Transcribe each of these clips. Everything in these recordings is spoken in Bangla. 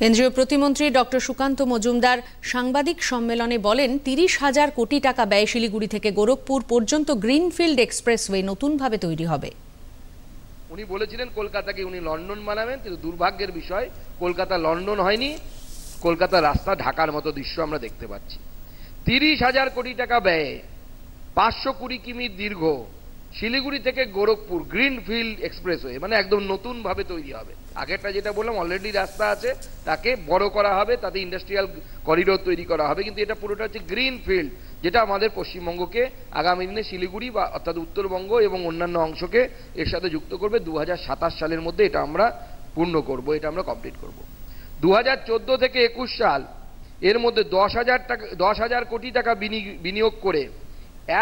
কেন্দ্রীয় প্রতিমন্ত্রী ডক্টর সুকান্ত মজুমদার সাংবাদিক সম্মেলনে বলেন ৩০,০০০ কোটি টাকা ব্যয়ে শিলিগুড়ি থেকে গোরখপুর পর্যন্ত গ্রিনফিল্ড এক্সপ্রেসওয়ে নতুনভাবে তৈরি হবে। উনি বলেছিলেন কলকাতাকে উনি লন্ডন বানাবেন, কিন্তু দুর্ভাগ্যের বিষয় কলকাতা লন্ডন হয়নি, কলকাতা রাস্তা ঢাকার মতো দৃশ্য আমরা দেখতে পাচ্ছি। ৩০,০০০ কোটি টাকা ব্যয়ে ৫২০ কিমি দীর্ঘ শিলিগুড়ি থেকে গোরখপুর গ্রিনফিল্ড এক্সপ্রেসওয়ে মানে একদম নতুন ভাবে তৈরি হবে। আগেরটা যেটা বললাম অলরেডি রাস্তা আছে, তাকে বড় করা হবে, তাতে ইন্ডাস্ট্রিয়াল করিডোর তৈরি করা হবে, কিন্তু এটা পুরোটা হচ্ছে গ্রিনফিল্ড, যেটা আমাদের পশ্চিমবঙ্গকে আগামী দিনে শিলিগুড়ি বা অর্থাৎ উত্তরবঙ্গ এবং অন্যান্য অংশকে এর সাথে যুক্ত করবে। ২০২৭ সালের মধ্যে এটা আমরা পূর্ণ করব, এটা আমরা কমপ্লিট করব। ২০১৪ থেকে ২১ সাল এর মধ্যে ১০,০০০ কোটি টাকা বিনিয়োগ করে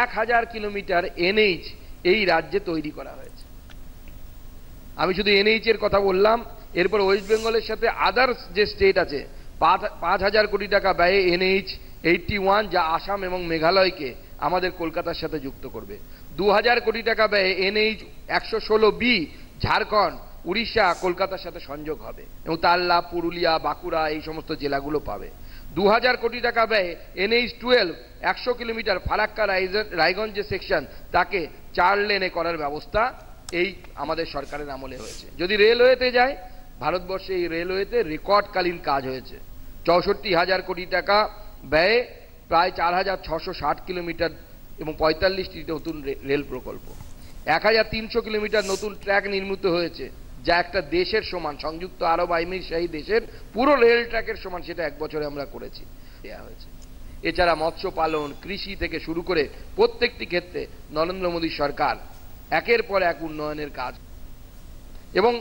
১,০০০ কিলোমিটার এনএইচ এই রাজ্যে তৈরি করা হয়েছে। আমি শুধু এনএইচ এর কথা বললাম, এরপর ওয়েস্ট বেঙ্গলের সাথে আদার্স যে স্টেট আছে ৫,০০০ কোটি টাকা ব্যয়ে এনএইচ 81 যা আসাম এবং মেঘালয়কে আমাদের কলকাতার সাথে যুক্ত করবে। ২,০০০ কোটি টাকা ব্যয়ে এনএইচ ১১৬বি ঝাড়খণ্ড উড়িষ্যা কলকাতার সাথে সংযোগ হবে এবং তার লাভ পুরুলিয়া বাঁকুড়া এই সমস্ত জেলাগুলো পাবে। ২,০০০ কোটি টাকা ব্যয়ে এনএইচ 12 ১০০ কিলোমিটার ফারাক্কা রায়গঞ্জ যে সেকশন তাকে 4 লেনে করার ব্যবস্থা এই আমাদের সরকারের আমলে হয়েছে। যদি রেলওয়েতে যায়, ভারতবর্ষে এই রেলওয়েতে রেকর্ডকালীন কাজ হয়েছে। ৬৪,০০০ কোটি টাকা ব্যয়ে প্রায় ৪,৬৬০ কিলোমিটার এবং ৪৫টি নতুন রেল প্রকল্প। ১,৩০০ কিলোমিটার নতুন ট্র্যাক নির্মিত হয়েছে, যা একটা দেশের সমান, সংযুক্ত আরব আমিরাত দেশের পুরো রেল ট্র্যাকের সমান, সেটা 1 বছরে আমরা করেছি, দেওয়া হয়েছে। এছাড়া মৎস্য পালন, কৃষি থেকে শুরু করে প্রত্যেকটি ক্ষেত্রে নরেন্দ্র মোদী সরকার একের পর এক উন্নয়নের কাজ। এবং